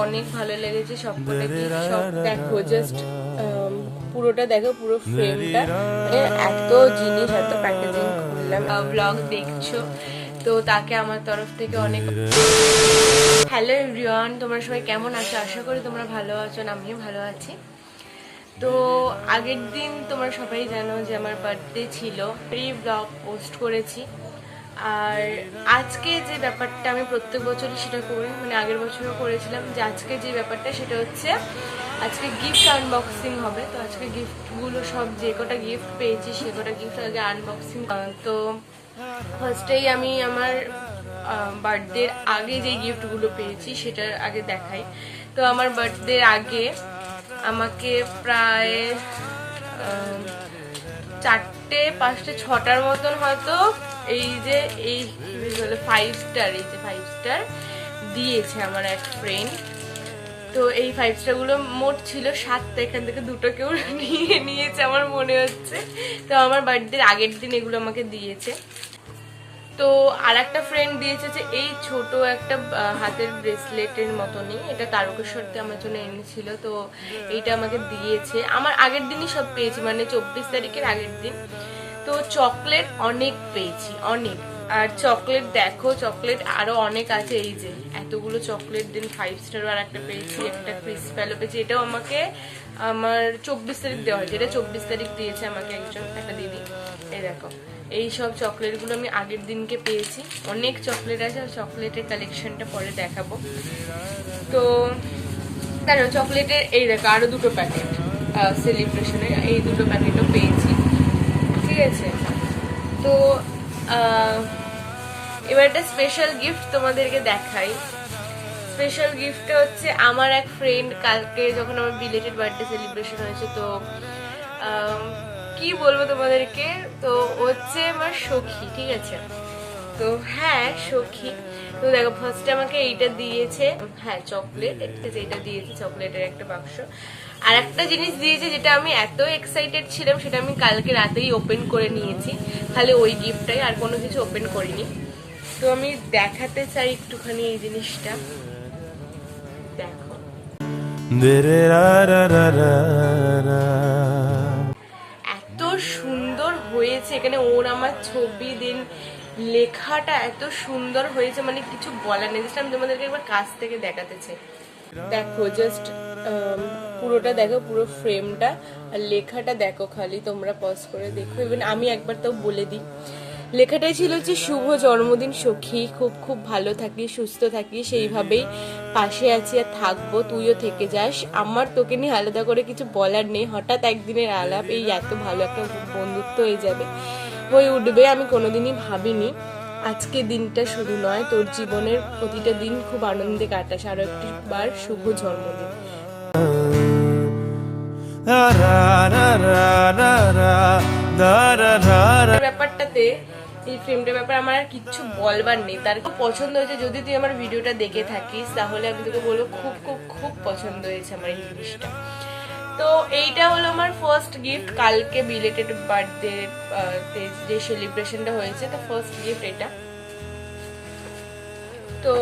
অনেক ভালো লেগেছে সবকটা গিফট। সব দেখো, জাস্ট পুরোটা দেখো, পুরো ফ্রেমটা, মানে এত জিনিস, এত প্যাকেজিং খুললাম। ব্লগ দেখছো তো তাকে আমার তরফ থেকে অনেক হ্যালো এভরিওয়ান, তোমরা সবাই কেমন আছো? আশা করি তোমরা ভালো আছো, আমিও ভালো আছি। তো আগের দিন তোমরা সবাই জানো যে আমার বার্থডে ছিল, এই ব্লগ পোস্ট করেছি। আর আজকে যে ব্যাপারটা আমি প্রত্যেক বছরই সেটা করি, মানে আগের বছরও করেছিলাম, যে আজকে যে ব্যাপারটা সেটা হচ্ছে আজকে গিফট আনবক্সিং হবে। তো আজকে গিফটগুলো সব যে কটা গিফট পেয়েছি সে কটা গিফট আগে আনবক্সিং। তো ফার্স্টেই আমি আমার বার্থডের আগে যে গিফটগুলো পেয়েছি সেটার আগে দেখাই। তো আমার বার্থডের আগে আমাকে প্রায় 4টে 5টে 6টার মতন হয়তো এই যে 5 স্টার, এই যে 5 স্টার দিয়েছে আমার এক ফ্রেন্ড। তো এই 5 স্টার গুলো মোট ছিল 7টা, এখান থেকে 2টো কেউ নিয়ে নিয়েছে আমার মনে হচ্ছে। তো আমার বার্থডের আগের দিন এগুলো আমাকে দিয়েছে। তো আর একটা ফ্রেন্ড দিয়েছে যে এই ছোট একটা হাতের ব্রেসলেটের মতনই, এটা তারকেশ্বরতে আমার জন্য এনেছিল। তো এইটা আমাকে দিয়েছে, আমার আগের দিনই সব পেয়েছি, মানে 24 তারিখের আগের দিন। তো চকলেট অনেক পেয়েছি, অনেক। আর চকলেট দেখো, চকলেট আরো অনেক আছে, এই যে এতগুলো চকলেট। দিন 5 স্টারও আর একটা পেয়েছি, একটা ক্রিসপ্যালও পেয়েছি। এটাও আমাকে আমার 24 তারিখ দেওয়া হয়েছে, এটা 24 তারিখ দিয়েছে আমাকে একটা দিদি। এই দেখো, এই সব চকলেটগুলো আমি আগের দিনকে পেয়েছি। অনেক চকলেট আছে, আর চকলেটের কালেকশনটা পরে দেখাবো। তো কেন চকলেটের এই দেখো আরো 2টো প্যাকেট সেলিব্রেশনের, এই 2টো প্যাকেটও পেয়েছি, ঠিক আছে। তো এবার একটা স্পেশাল গিফট তোমাদেরকে দেখাই। স্পেশাল গিফটটা হচ্ছে আমার এক ফ্রেন্ড, কালকে যখন আমার বিলেটেড বার্থডে সেলিব্রেশন হয়েছে, তো কি বলবো তোমাদেরকে, তো হচ্ছে আমার সখী, ঠিক আছে। তো হ্যাঁ সখী। তো দেখো ফার্স্টে আমাকে এইটা দিয়েছে, হ্যাঁ চকলেট, যেটা দিয়েছে চকলেটের একটা বাক্স। আর একটা জিনিস দিয়েছে যেটা আমি এত এক্সাইটেড ছিলাম, সেটা আমি কালকে রাতেই ওপেন করে নিয়েছি, খালি ওই গিফটটাই, আর কোনো কিছু ওপেন করিনি। তো আমি দেখাতে চাই একটুখানি এই জিনিসটা, দেখো। এত সুন্দর হয়েছে, এখানে ওর আমার ছবি, দিন লেখাটা এত সুন্দর হয়েছে, মানে কিছু বলার নেই। আমি তোমাদেরকে একবার কাছ থেকে দেখাতে চাই, দেখো জাস্ট পুরোটা দেখো, পুরো ফ্রেমটা, আর লেখাটা দেখো, খালি তোমরা পজ করে দেখো। ইভেন আমি একবার তো বলে দিই, লেখাটাই ছিল যে শুভ জন্মদিন সখী, খুব খুব ভালো থাকিস, সুস্থ থাকিস, সেইভাবেই পাশে আছি আর থাকবো, তুইও থেকে যাস। আমার তোকে নিয়ে আলাদা করে কিছু বলার নেই, হঠাৎ একদিনের আলাপ, এই এত ভালো একটা বন্ধুত্ব হয়ে উঠবে আমি কোনোদিনই ভাবিনি। আজকে দিনটা শুধু নয়, তোর জীবনের প্রতিটা দিন খুব আনন্দে কাটাস, আরো একটি বার শুভ জন্মদিন। ব্যাপারটাতে, এই ফ্রেমটার ব্যাপারে আমার আর কিচ্ছু বলবার নেই, তার খুব পছন্দ হয়েছে। যদি তুই আমার ভিডিওটা দেখে থাকিস তাহলে আমি তোকে বলবো খুব খুব খুব পছন্দ হয়েছে আমার এই জিনিসটা। তো এইটা হলো আমার ফার্স্ট গিফট, কালকে বিলেটেড বার্থডে যে সেলিব্রেশনটা হয়েছে, তো ফার্স্ট গিফট এটা। তো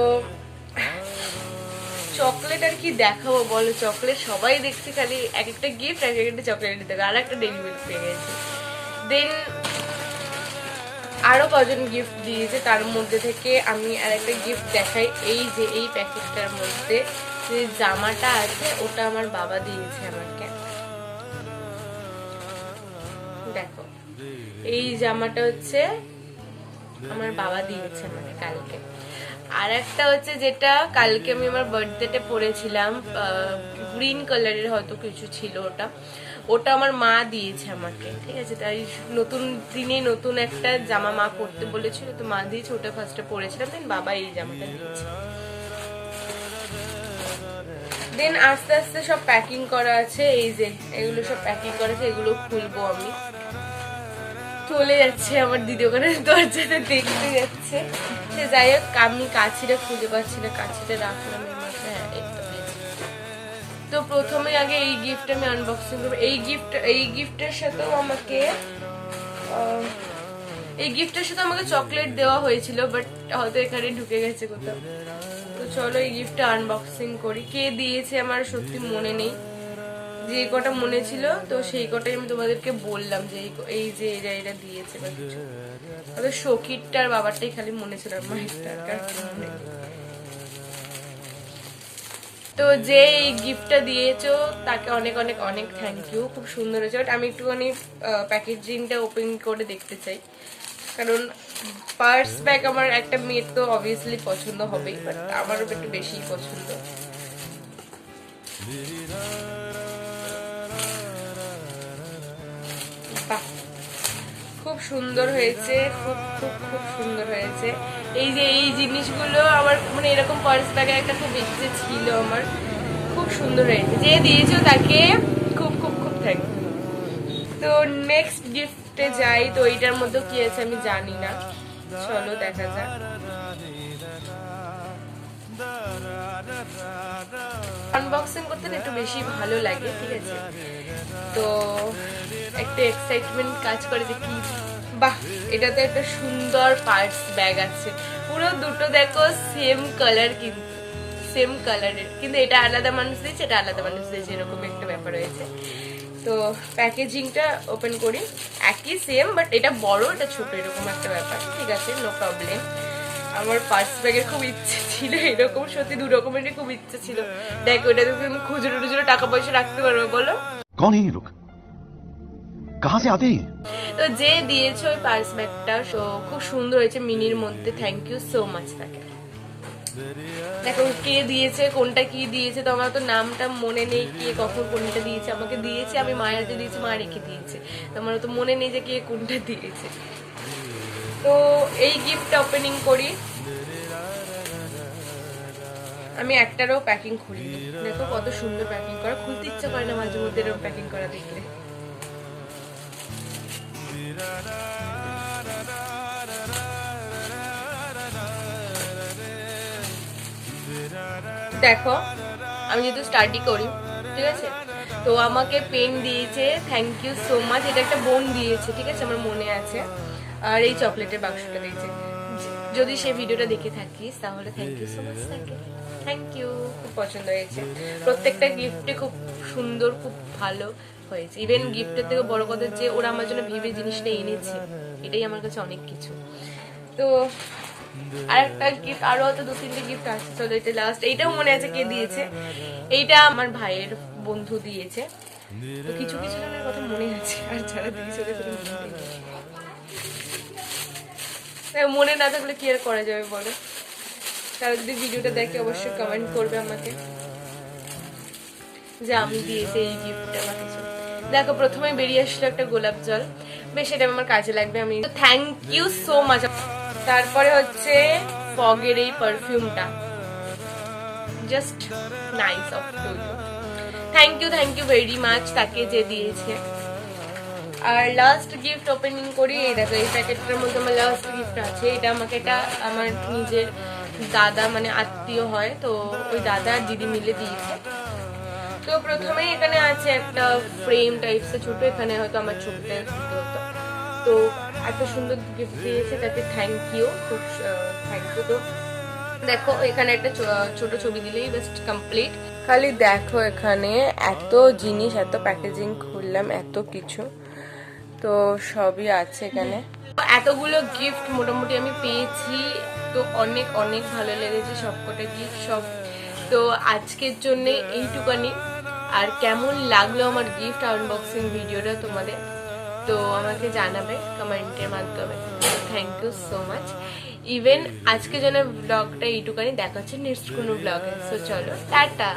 চকলেট আর কি দেখাবো বলো, চকলেট সবাই দেখছি, খালি এক একটা গিফট, এক একটা চকলেট দেবে। আর একটা ডেইরি মিল্ক পেয়ে গেছে। দেন আরো কজন গিফট দিয়েছে, তার মধ্যে থেকে আমি আর একটা গিফট দেখাই। এই যে এই প্যাকেটটার মধ্যে যে জামাটা আছে, ওটা আমার বাবা দিয়েছে আমাকে, দেখো। এই জামাটা হচ্ছে আমার বাবা দিয়েছে আমাকে কালকে। আর একটা হচ্ছে যেটা কালকে আমি আমার বার্থডেতে পরেছিলাম, গ্রিন কালারের হয়তো কিছু ছিল, ওটা আমার মা দিয়েছে আমাকে, ঠিক আছে। তাই নতুন দিনে নতুন একটা জামা মা পরতে বলেছিল, তো মা দিয়েছে, ওটা ফার্স্টে পরেছিলাম, দেন বাবা এই জামাটা দিয়েছে। দেন আস্তে আস্তে সব প্যাকিং করা আছে, এই যে এগুলো সব প্যাকিং করা আছে, এগুলো খুলবো আমি। চলে যাচ্ছে আমার দিদি ওখানে দরজাতে দেখতে যাচ্ছে। সে যাই হোক, আমি কাছিটা খুঁজে পাচ্ছি না, কাছিটা রাখলাম এর মধ্যে। হ্যাঁ এটা পেয়েছি। তো প্রথমে আগে এই গিফট আমি আনবক্সিং করবো। এই গিফটের সাথেও আমাকে চকলেট দেওয়া হয়েছিল, বাট হয়তো এখানে ঢুকে গেছে কোথাও। তো চলো এই গিফটটা আনবক্সিং করি। কে দিয়েছে আমার সত্যি মনে নেই, যে কটা মনে ছিল তো সেই কটাই আমি তোমাদেরকে বললাম যে এই যে এটা দিয়েছে বা কিছু। তবে সখীরটার বাবারটাই খালি মনে ছিল, মায়েরটার মনে নেই। তো যে এই গিফটটা দিয়েছো তাকে অনেক অনেক অনেক থ্যাংক ইউ, খুব সুন্দর হয়েছে। বাট আমি একটুখানি প্যাকেজিংটা ওপেন করে দেখতে চাই, কারণ পার্স ব্যাগ আমার একটা মেয়ের তো অবভিয়াসলি পছন্দ হবেই, বাট আমারও একটু বেশি পছন্দ। খুব সুন্দর হয়েছে, খুব খুব খুব সুন্দর হয়েছে। এই যে এই জিনিসগুলো আমার মানে এরকম পার্স ব্যাগে একটা খুব ইচ্ছে ছিল আমার, খুব সুন্দর হয়েছে। যে দিয়েছো তাকে খুব খুব খুব থ্যাংক ইউ। তো নেক্সট গিফটে যাই। তো এইটার মধ্যে কি আছে আমি জানি না, চলো দেখা যাক। আনবক্সিং করতে না একটু বেশি ভালো লাগে, ঠিক আছে? তো একটা এক্সাইটমেন্ট কাজ করে যে কি, বাহ এটাতে একটা সুন্দর পার্স ব্যাগ আছে, পুরো দুটো দেখো সেম কালার, কিন্তু সেম কালারের, কিন্তু এটা আলাদা মানুষ দিয়েছে, এটা আলাদা মানুষ দিয়েছে, এরকম একটা ব্যাপার হয়েছে। তো প্যাকেজিংটা ওপেন করি, একই সেম বাট এটা বড় এটা ছোট, এরকম একটা ব্যাপার, ঠিক আছে, নো প্রবলেম। আমার পার্স ব্যাগের খুব ইচ্ছে ছিল এরকম, সত্যি দু রকমেরই খুব ইচ্ছে ছিল। দেখো এটা তুমি খুচরো টুচরো টাকা পয়সা রাখতে পারবে, বলো कौन है ये लोग, कहाँ से आते हैं? তো যে দিয়েছে ওই পার্স ব্যাগটা খুব সুন্দর হয়েছে মিনির মধ্যে, থ্যাংক ইউ সো মাচ তাকে। দেখো কে দিয়েছে, কোনটা কি দিয়েছে, তো আমার তো নামটা মনে নেই, কে কখন কোনটা দিয়েছে। আমাকে দিয়েছে, আমি মায়ের হাতে দিয়েছি, মা রেখে দিয়েছে, তো আমার তো মনে নেই যে কে কোনটা দিয়েছে। তো এই গিফটটা ওপেনিং করি। আমি একটারও প্যাকিং খুলিনি, দেখো কত সুন্দর প্যাকিং করা, খুলতে ইচ্ছা করে না মাঝে মধ্যে এরকম প্যাকিং করা দেখলে। দেখো আমি যেহেতু স্টাডি করি, ঠিক আছে, তো আমাকে পেন দিয়েছে, থ্যাংক ইউ সো মাচ। এটা একটা বোন দিয়েছে, ঠিক আছে, আমার মনে আছে। আর এই চকলেটের বাক্সটা দিয়েছে, যদি সে ভিডিওটা দেখে থাকিস তাহলে থ্যাংক ইউ সো মাচ তাকে, থ্যাংক ইউ। খুব পছন্দ হয়েছে, প্রত্যেকটা গিফটে খুব সুন্দর, খুব ভালো হয়েছে। ইভেন গিফটের থেকে বড় কথা যে ওরা আমার জন্য ভেবে জিনিসটা এনেছে, এটাই আমার কাছে অনেক কিছু। তো আর একটা গিফট, আরো হয়তো 2-3টে গিফট আছে, চলো এটা লাস্ট। এইটাও মনে আছে কে দিয়েছে, এইটা আমার ভাইয়ের বন্ধু দিয়েছে। তো কিছু কিছু জনের কথা মনে আছে, আর যারা দিয়েছে মনে না থাকলে কি আর করা যাবে বলো। তারা যদি ভিডিওটা দেখে অবশ্যই কমেন্ট করবে আমাকে যে আমি দিয়েছি এই গিফটটা বা কিছু। দেখো প্রথমে বেরিয়ে আসলো একটা গোলাপ জল, বেশ এটা আমার কাজে লাগবে, আমি থ্যাংক ইউ সো মাচ। তারপরে হচ্ছে ফগের এই পারফিউমটা, just nice of you, thank you very much তাকে যে দিয়েছে। আর লাস্ট গিফট ওপেনিং করি। এই দেখো এই প্যাকেটটার মধ্যে আমার লাস্ট গিফট আছে। এটা আমাকে এটা আমার নিজের দাদা মানে আত্মীয় হয়, তো ওই দাদা আর দিদি মিলে দিয়েছে। তো প্রথমেই এখানে আছে একটা ফ্রেম টাইপসের ছোট, এখানে হয়তো আমার ছবিটা দিতে হতো। তো এত সুন্দর গিফট দিয়েছে তাকে থ্যাংক ইউ, খুব থ্যাংক ইউ। তো দেখো এখানে একটা ছোট ছবি দিলেই জাস্ট কমপ্লিট। খালি দেখো এখানে এত জিনিস, এত প্যাকেজিং খুললাম, এত কিছু, তো সবই আছে এখানে। এতগুলো গিফট মোটামুটি আমি পেয়েছি, তো অনেক অনেক ভালো লেগেছে সবকটা গিফট সব। তো আজকের জন্য এইটুকানি। আর কেমন লাগলো আমার গিফট আনবক্সিং ভিডিওটা তোমাদের, তো আমাকে জানাবে কমেন্টের মাধ্যমে। Thank you so much. Even আজকে জন্য ব্লগটা এইটুকানি, দেখা হচ্ছে নেক্সট কোনো ব্লগে। সো চলো টাটা।